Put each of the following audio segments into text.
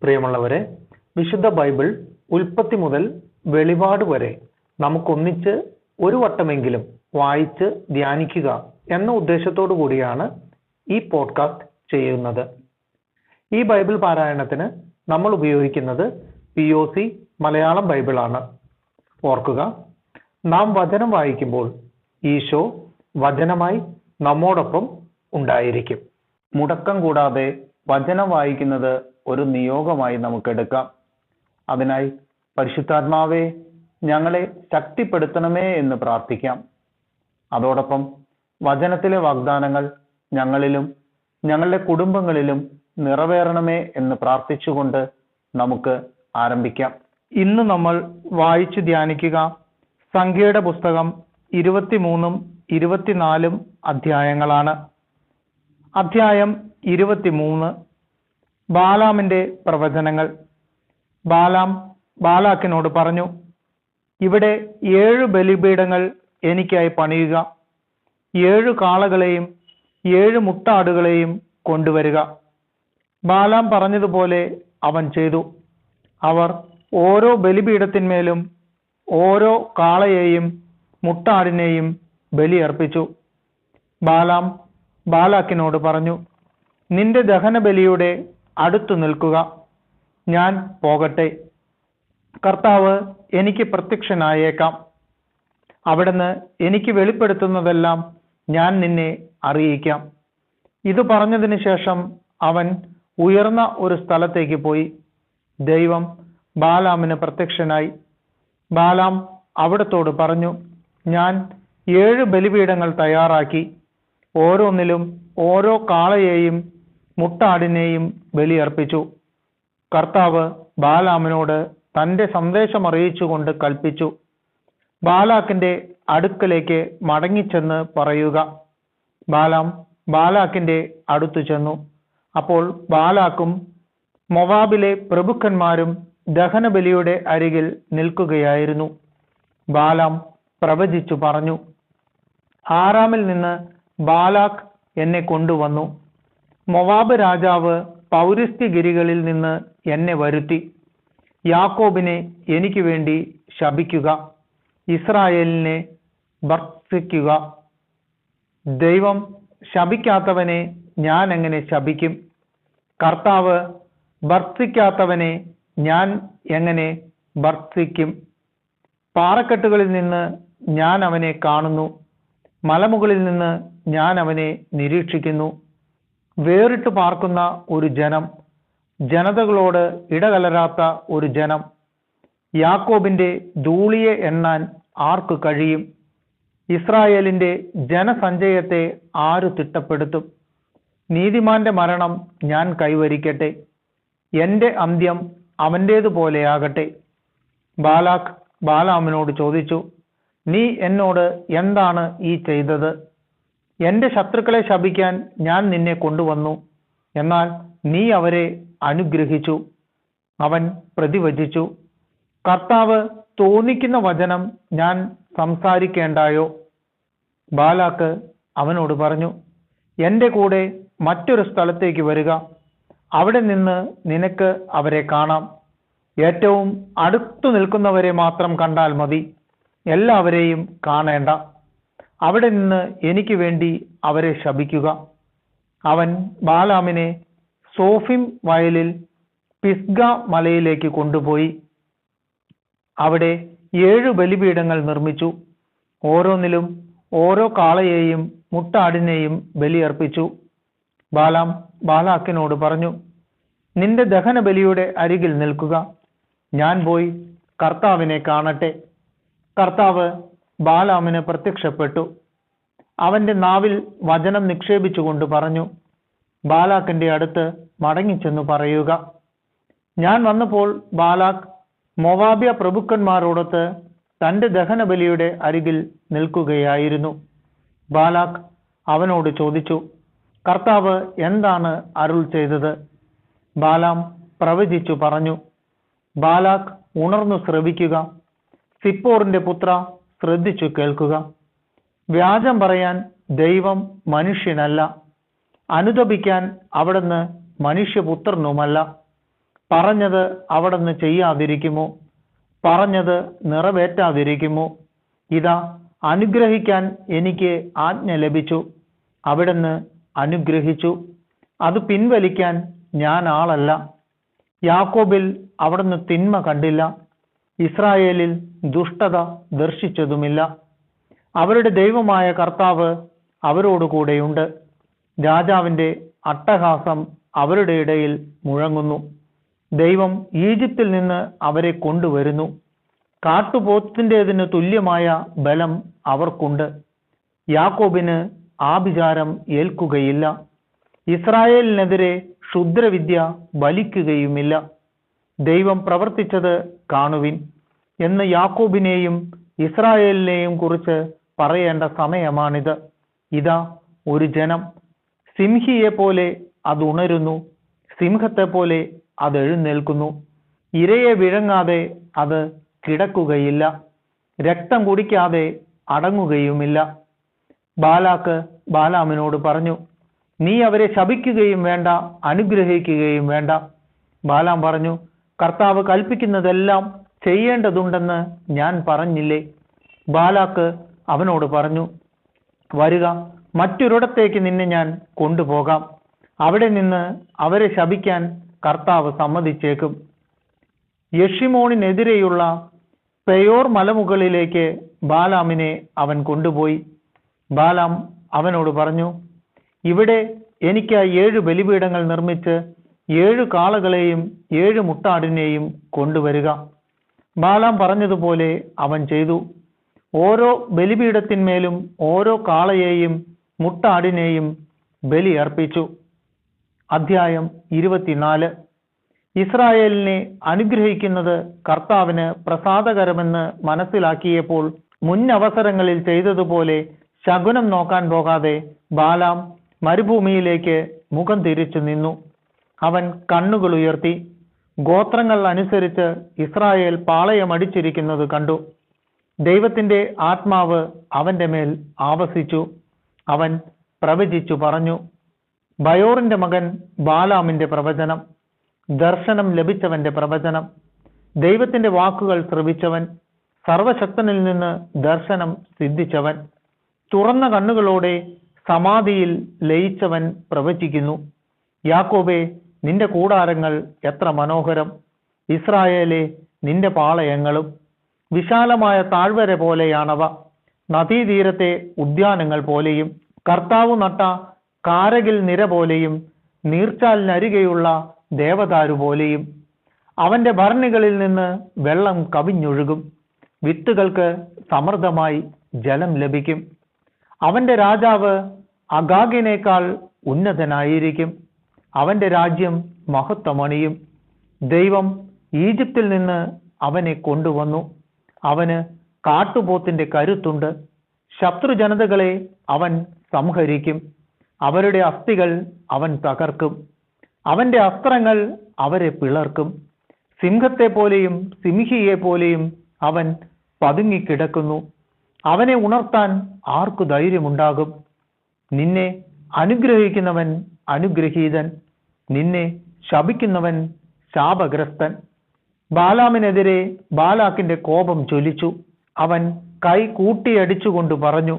പ്രിയമുള്ളവരെ, വിശുദ്ധ ബൈബിൾ ഉൽപ്പത്തി മുതൽ വെളിപാട് വരെ നമുക്കൊന്നിച്ച് ഒരു വട്ടമെങ്കിലും വായിച്ച് ധ്യാനിക്കുക എന്ന ഉദ്ദേശത്തോടു കൂടിയാണ് ഈ പോഡ്കാസ്റ്റ് ചെയ്യുന്നത്. ഈ ബൈബിൾ പാരായണത്തിന് നമ്മൾ ഉപയോഗിക്കുന്നത് POC മലയാളം ബൈബിളാണ്. ഓർക്കുക, നാം വചനം വായിക്കുമ്പോൾ ഈശോ വചനമായി നമ്മോടൊപ്പം ഉണ്ടായിരിക്കും. മുടക്കം കൂടാതെ വചനം വായിക്കുന്നത് ഒരു നിയോഗമായി നമുക്കെടുക്കാം. അതിനായി പരിശുദ്ധാത്മാവേ, ഞങ്ങളെ ശക്തിപ്പെടുത്തണമേ എന്ന് പ്രാർത്ഥിക്കാം. അതോടൊപ്പം വചനത്തിലെ വാഗ്ദാനങ്ങൾ ഞങ്ങളിലും ഞങ്ങളുടെ കുടുംബങ്ങളിലും നിറവേറണമേ എന്ന് പ്രാർത്ഥിച്ചുകൊണ്ട് നമുക്ക് ആരംഭിക്കാം. ഇന്ന് നമ്മൾ വായിച്ചു ധ്യാനിക്കുക സംഖ്യയുടെ പുസ്തകം 23ഉം 24ഉം അധ്യായങ്ങളാണ്. അധ്യായം 23, ബാലാമിന്റെ പ്രവചനങ്ങൾ. ബാലാം ബാലാക്കിനോട് പറഞ്ഞു, ഇവിടെ 7 ബലിപീഠങ്ങൾ എനിക്കായി പണിയുക. 7 കാളകളെയും 7 മുട്ടാടുകളെയും കൊണ്ടുവരിക. ബാലാം പറഞ്ഞതുപോലെ അവൻ ചെയ്തു. അവർ ഓരോ ബലിപീഠത്തിന്മേലും ഓരോ കാളയെയും മുട്ടാടിനെയും ബലിയർപ്പിച്ചു. ബാലാം ബാലാക്കിനോട് പറഞ്ഞു, നിന്റെ ദഹനബലിയുടെ അടുത്തു നിൽക്കുക, ഞാൻ പോകട്ടെ. കർത്താവ് എനിക്ക് പ്രത്യക്ഷനായേക്കാം. അവിടുന്ന് എനിക്ക് വെളിപ്പെടുത്തുന്നതെല്ലാം ഞാൻ നിന്നെ അറിയിക്കാം. ഇത് പറഞ്ഞതിന് ശേഷം അവൻ ഉയർന്ന ഒരു സ്ഥലത്തേക്ക് പോയി. ദൈവം ബാലാമിന് പ്രത്യക്ഷനായി. ബാലാം അവിടത്തോട് പറഞ്ഞു, ഞാൻ 7 ബലിപീഠങ്ങൾ തയ്യാറാക്കി. ഓരോന്നിലും ഓരോ കാളയെയും മുട്ടാടിനെയും ബലിയർപ്പിച്ചു. കർത്താവ് ബാലാമിനോട് തന്റെ സന്ദേശം അറിയിച്ചുകൊണ്ട് കൽപ്പിച്ചു, ബാലാക്കിന്റെ അടുക്കലേക്ക് മടങ്ങിച്ചെന്ന് പറയുക. ബാലാം ബാലാക്കിന്റെ അടുത്തു ചെന്നു. അപ്പോൾ ബാലാക്കും മൊവാബിലെ പ്രഭുക്കന്മാരും ദഹനബലിയുടെ അരികിൽ നിൽക്കുകയായിരുന്നു. ബാലാം പ്രവചിച്ചു പറഞ്ഞു, ആരാമിൽ നിന്ന് ബാലാക്ക് എന്നെ കൊണ്ടുവന്നു. മൊവാബ് രാജാവ് പൗരസ്ത്യഗിരികളിൽ നിന്ന് എന്നെ വരുത്തി. യാക്കോബിനെ എനിക്ക് വേണ്ടി ശപിക്കുക, ഇസ്രായേലിനെ ഭർത്തിക്കുക. ദൈവം ശപിക്കാത്തവനെ ഞാൻ എങ്ങനെ ശപിക്കും? കർത്താവ് ഭർത്തിക്കാത്തവനെ ഞാൻ എങ്ങനെ ഭർത്തിക്കും? പാറക്കെട്ടുകളിൽ നിന്ന് ഞാൻ അവനെ കാണുന്നു, മലമുകളിൽ നിന്ന് ഞാൻ അവനെ നിരീക്ഷിക്കുന്നു. വേറിട്ട് പാർക്കുന്ന ഒരു ജനം, ജനതകളോട് ഇടകലരാത്ത ഒരു ജനം. യാക്കോബിന്റെ ധൂളിയെ എണ്ണാൻ ആർക്ക് കഴിയും? ഇസ്രായേലിന്റെ ജനസഞ്ചയത്തെ ആര് തിട്ടപ്പെടുത്തും? നീതിമാന്റെ മരണം ഞാൻ കൈവരിക്കട്ടെ, എന്റെ അന്ത്യം അവൻ്റേതുപോലെയാകട്ടെ. ബാലാക്ക് ബാലാമിനോട് ചോദിച്ചു, നീ എന്നോട് എന്താണ് ഈ ചെയ്തത്? എന്റെ ശത്രുക്കളെ ശപിക്കാൻ ഞാൻ നിന്നെ കൊണ്ടുവന്നു, എന്നാൽ നീ അവരെ അനുഗ്രഹിച്ചു. അവൻ പ്രതിവചിച്ചു, കർത്താവ് തോന്നിക്കുന്ന വചനം ഞാൻ സംസാരിക്കേണ്ടായോ? ബാലാക്ക് അവനോട് പറഞ്ഞു, എന്റെ കൂടെ മറ്റൊരു സ്ഥലത്തേക്ക് വരിക, അവിടെ നിന്ന് നിനക്ക് അവരെ കാണാം. ഏറ്റവും അടുത്തു നിൽക്കുന്നവരെ മാത്രം കണ്ടാൽ മതി, എല്ലാവരെയും കാണേണ്ട. അവിടെ നിന്ന് എനിക്ക് വേണ്ടി അവരെ ശപിക്കുക. അവൻ ബാലാമിനെ സോഫിം വയലിൽ പിസ്ഗ മലയിലേക്ക് കൊണ്ടുപോയി. അവിടെ 7 ബലിപീഠങ്ങൾ നിർമ്മിച്ചു. ഓരോന്നിലും ഓരോ കാളയെയും മുട്ടാടിനെയും ബലിയർപ്പിച്ചു. ബാലാം ബാലാക്കിനോട് പറഞ്ഞു, നിന്റെ ദഹനബലിയുടെ അരികിൽ നിൽക്കുക, ഞാൻ പോയി കർത്താവിനെ കാണട്ടെ. കർത്താവ് ബാലാമിന് പ്രത്യക്ഷപ്പെട്ടു. അവന്റെ നാവിൽ വചനം നിക്ഷേപിച്ചുകൊണ്ട് പറഞ്ഞു, ബാലാക്കിന്റെ അടുത്ത് മടങ്ങിച്ചെന്ന് പറയുക. ഞാൻ വന്നപ്പോൾ ബാലാക്ക് മൊവാബ്യ പ്രഭുക്കന്മാരോടൊത്ത് തന്റെ ദഹനബലിയുടെ അരികിൽ നിൽക്കുകയായിരുന്നു. ബാലാക്ക് അവനോട് ചോദിച്ചു, കർത്താവ് എന്താണ് അരുൾ ചെയ്തത്? ബാലാം പ്രവചിച്ചു പറഞ്ഞു, ബാലാക്ക് ഉണർന്നു ശ്രവിക്കുക, സിപ്പോറിന്റെ പുത്ര ശ്രദ്ധിച്ചു കേൾക്കുക. വ്യാജം പറയാൻ ദൈവം മനുഷ്യനല്ല, അനുതപിക്കാൻ അവിടുന്ന് മനുഷ്യപുത്രനുമല്ല. പറഞ്ഞത് അവിടുന്ന് ചെയ്യാതിരിക്കുമോ? പറഞ്ഞത് നിറവേറ്റാതിരിക്കുമോ? ഇതാ, അനുഗ്രഹിക്കാൻ എനിക്ക് ആജ്ഞ ലഭിച്ചു. അവിടുന്ന് അനുഗ്രഹിച്ചു. അത് പിൻവലിക്കാൻ ഞാൻ ആളല്ല. യാക്കോബിൽ അവിടുന്ന് തിന്മ കണ്ടില്ല, ഇസ്രായേലിൽ ദുഷ്ടത ദർശിച്ചതുമില്ല. അവരുടെ ദൈവമായ കർത്താവ് അവരോട് കൂടെയുണ്ട്. രാജാവിന്റെ അട്ടഹാസം അവരുടെ ഇടയിൽ മുഴങ്ങുന്നു. ദൈവം ഈജിപ്തിൽ നിന്ന് അവരെ കൊണ്ടുവരുന്നു. കാട്ടുപോത്തിൻ്റെതിന് തുല്യമായ ബലം അവർക്കുണ്ട്. യാക്കോബിന് ആഭിചാരം ഏൽക്കുകയില്ല. ഇസ്രായേലിനെതിരെ ക്ഷുദ്രവിദ്യ വലിക്കുകയുമില്ല. ദൈവം പ്രവർത്തിച്ചത് കാണുവിൻ എന്ന് യാക്കോബിനെയും ഇസ്രായേലിനെയും കുറിച്ച് പറയേണ്ട സമയമാണിത്. ഇതാ, ഒരു ജനം, സിംഹിയെ പോലെ അത് ഉണരുന്നു, സിംഹത്തെ പോലെ അത് എഴുന്നേൽക്കുന്നു. ഇരയെ വിഴങ്ങാതെ അത് കിടക്കുകയില്ല, രക്തം കുടിക്കാതെ അടങ്ങുകയുമില്ല. ബാലാക്ക് ബാലാമിനോട് പറഞ്ഞു, നീ അവരെ ശപിക്കുകയും വേണ്ട, അനുഗ്രഹിക്കുകയും വേണ്ട. ബാലാം പറഞ്ഞു, കർത്താവ് കൽപ്പിക്കുന്നതെല്ലാം ചെയ്യേണ്ടതുണ്ടെന്ന് ഞാൻ പറഞ്ഞില്ലേ? ബാലാക്ക് അവനോട് പറഞ്ഞു, വരുക, മറ്റൊരിടത്തേക്ക് നിന്നെ ഞാൻ കൊണ്ടുപോകാം. അവിടെ നിന്ന് അവരെ ശപിക്കാൻ കർത്താവ് സമ്മതിച്ചേക്കും. യെഷിമോണിനെതിരെയുള്ള പെയോർ മലമുകളിലേക്ക് ബാലാമിനെ അവൻ കൊണ്ടുപോയി. ബാലാം അവനോട് പറഞ്ഞു, ഇവിടെ എനിക്ക് 7 ബലിപീഠങ്ങൾ നിർമ്മിച്ച് 7 കാളകളെയും 7 മുട്ടാടിനെയും കൊണ്ടുവരിക. ബാലാം പറഞ്ഞതുപോലെ അവൻ ചെയ്തു. ഓരോ ബലിപീഠത്തിന്മേലും ഓരോ കാളയെയും മുട്ടാടിനെയും ബലി അർപ്പിച്ചു. അധ്യായം 24. ഇസ്രായേലിനെ അനുഗ്രഹിക്കുന്നത് കർത്താവിന് പ്രസാദകരമെന്ന് മനസ്സിലാക്കിയപ്പോൾ മുൻ അവസരങ്ങളിൽ ചെയ്തതുപോലെ ശകുനം നോക്കാൻ പോകാതെ ബാലാം മരുഭൂമിയിലേക്ക് മുഖം തിരിച്ചു നിന്നു. അവൻ കണ്ണുകൾ ഉയർത്തി ഗോത്രങ്ങൾ അനുസരിച്ച് ഇസ്രായേൽ പാളയമടിച്ചിരിക്കുന്നത് കണ്ടു. ദൈവത്തിന്റെ ആത്മാവ് അവന്റെ മേൽ ആവസിച്ചു. അവൻ പ്രവചിച്ചു പറഞ്ഞു. ബയോറിന്റെ മകൻ ബാലാമിന്റെ പ്രവചനം, ദർശനം ലഭിച്ചവന്റെ പ്രവചനം, ദൈവത്തിന്റെ വാക്കുകൾ ശ്രവിച്ചവൻ, സർവശക്തനിൽ നിന്ന് ദർശനം സിദ്ധിച്ചവൻ, തുറന്ന കണ്ണുകളോടെ സമാധിയിൽ ലയിച്ചവൻ പ്രവചിക്കുന്നു. യാക്കോബേ, നിന്റെ കൂടാരങ്ങൾ എത്ര മനോഹരം! ഇസ്രായേലേ, നിന്റെ പാളയങ്ങളും! വിശാലമായ താഴ്വര പോലെയാണവ, നദീതീരത്തെ ഉദ്യാനങ്ങൾ പോലെയും, കർത്താവ് നട്ട കാരകിൽ നിര പോലെയും, നീർച്ചാലിനരികെയുള്ള ദേവദാരു പോലെയും. അവന്റെ ഭരണികളിൽ നിന്ന് വെള്ളം കവിഞ്ഞൊഴുകും, വിത്തുകൾക്ക് സമൃദ്ധമായി ജലം ലഭിക്കും. അവന്റെ രാജാവ് അഗാഗിനേക്കാൾ ഉന്നതനായിരിക്കും, അവന്റെ രാജ്യം മഹത്വമണിയും. ദൈവം ഈജിപ്തിൽ നിന്ന് അവനെ കൊണ്ടുവന്നു. അവന് കാട്ടുപോത്തിന്റെ കരുത്തുണ്ട്. ശത്രുജനതകളെ അവൻ സംഹരിക്കും, അവരുടെ അസ്ഥികൾ അവൻ തകർക്കും. അവന്റെ അസ്ത്രങ്ങൾ അവരെ പിളർക്കും. സിംഹത്തെ പോലെയും സിംഹിയെ പോലെയും അവൻ പതുങ്ങിക്കിടക്കുന്നു. അവനെ ഉണർത്താൻ ആർക്കു ധൈര്യമുണ്ടാകും? നിന്നെ അനുഗ്രഹിക്കുന്നവൻ അനുഗ്രഹീതൻ, നിന്നെ ശപിക്കുന്നവൻ ശാപഗ്രസ്തൻ. ബാലാമിനെതിരെ ബാലാക്കിന്റെ കോപം ജ്വലിച്ചു. അവൻ കൈ കൂട്ടിയടിച്ചുകൊണ്ട് പറഞ്ഞു,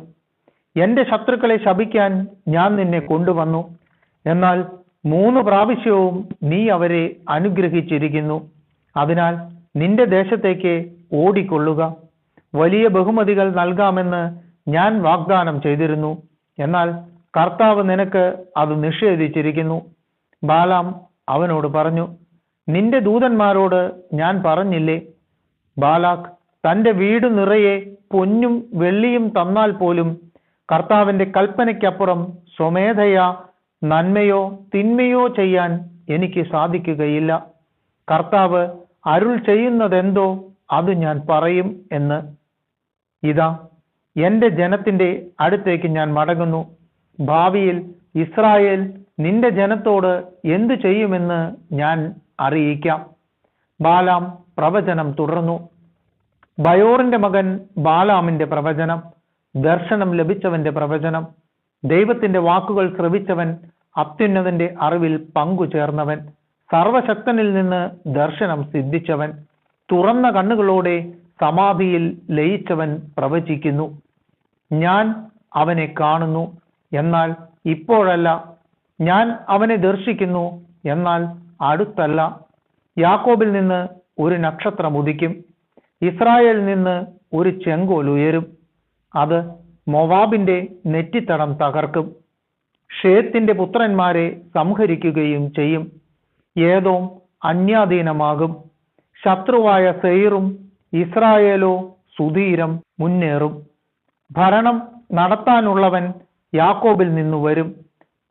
എന്റെ ശത്രുക്കളെ ശപിക്കാൻ ഞാൻ നിന്നെ കൊണ്ടുവന്നു. എന്നാൽ 3 പ്രാവശ്യവും നീ അവരെ അനുഗ്രഹിച്ചിരിക്കുന്നു. അതിനാൽ നിന്റെ ദേശത്തേക്ക് ഓടിക്കൊള്ളുക. വലിയ ബഹുമതികൾ നൽകാമെന്ന് ഞാൻ വാഗ്ദാനം ചെയ്തിരുന്നു, എന്നാൽ കർത്താവ് നിനക്ക് അത് നിഷേധിച്ചിരിക്കുന്നു. ബാലാം അവനോട് പറഞ്ഞു, നിന്റെ ദൂതന്മാരോട് ഞാൻ പറഞ്ഞില്ലേ? ബാലാക്ക് തന്റെ വീട് നിറയെ പൊന്നും വെള്ളിയും തന്നാൽ പോലും കർത്താവിന്റെ കൽപ്പനയ്ക്കപ്പുറം സ്വമേധയാ നന്മയോ തിന്മയോ ചെയ്യാൻ എനിക്ക് സാധിക്കുകയില്ല. കർത്താവ് അരുൾ ചെയ്യുന്നതെന്തോ അത് ഞാൻ പറയും എന്ന്. ഇതാ, എന്റെ ജനത്തിന്റെ അടുത്തേക്ക് ഞാൻ മടങ്ങുന്നു. ഭാവിയിൽ ഇസ്രായേൽ നിന്റെ ജനത്തോട് എന്തു ചെയ്യുമെന്ന് ഞാൻ അറിയിക്കാം. ബാലാം പ്രവചനം തുടർന്നു. ബയോറിന്റെ മകൻ ബാലാമിന്റെ പ്രവചനം, ദർശനം ലഭിച്ചവന്റെ പ്രവചനം, ദൈവത്തിന്റെ വാക്കുകൾ ശ്രവിച്ചവൻ, അത്യുന്നതന്റെ അറിവിൽ പങ്കുചേർന്നവൻ, സർവശക്തനിൽ നിന്ന് ദർശനം സിദ്ധിച്ചവൻ, തുറന്ന കണ്ണുകളോടെ സമാധിയിൽ ലയിച്ചവൻ പ്രവചിക്കുന്നു. ഞാൻ അവനെ കാണുന്നു, എന്നാൽ ഇപ്പോഴല്ല. ഞാൻ അവനെ ദർശിക്കുന്നു, എന്നാൽ അടുത്തല്ല. യാക്കോബിൽ നിന്ന് ഒരു നക്ഷത്രം ഉദിക്കും, ഇസ്രായേലിൽ നിന്ന് ഒരു ചെങ്കോൽ ഉയരും. അത് മോവാബിന്റെ നെറ്റിത്തടം തകർക്കും, ഷേത്തിന്റെ പുത്രന്മാരെ സംഹരിക്കുകയും ചെയ്യും. ഏദോം അന്യാധീനമാകും, ശത്രുവായ സെയീറും ഇസ്രായേലോ സുധീരം മുന്നേറും. ഭരണം നടത്താനുള്ളവൻ യാക്കോബിൽ നിന്നു വരും,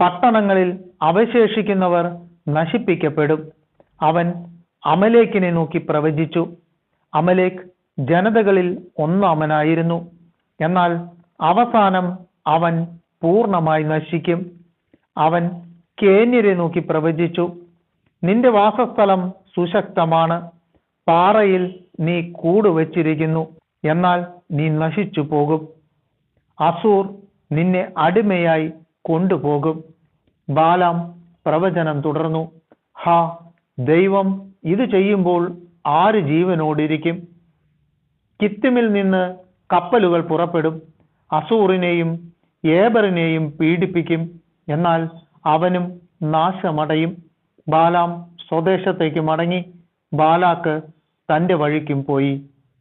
പട്ടണങ്ങളിൽ അവശേഷിക്കുന്നവർ നശിപ്പിക്കപ്പെടും. അവൻ അമലേക്കിനെ നോക്കി പ്രവചിച്ചു. അമലേക്ക് ജനതകളിൽ ഒന്നാമനായിരുന്നു, എന്നാൽ അവസാനം അവൻ പൂർണ്ണമായി നശിക്കും. അവൻ കേന്യരെ നോക്കി പ്രവചിച്ചു. നിന്റെ വാസസ്ഥലം സുശക്തമാണ്, പാറയിൽ നീ കൂടുവച്ചിരിക്കുന്നു, എന്നാൽ നീ നശിച്ചു പോകും. അസൂർ നിന്നെ അടിമയായി കൊണ്ടുപോകും. ബാലാം പ്രവചനം തുടർന്നു. ഹാ, ദൈവം ഇത് ചെയ്യുമ്പോൾ ആര് ജീവനോടിരിക്കും? കിത്തിമിൽ നിന്ന് കപ്പലുകൾ പുറപ്പെടും, അസൂറിനെയും ഏബറിനെയും പീഡിപ്പിക്കും, എന്നാൽ അവനും നാശമടയും. ബാലാം സ്വദേശത്തേക്ക് മടങ്ങി, ബാലാക്ക് തന്റെ വഴിക്കും പോയി.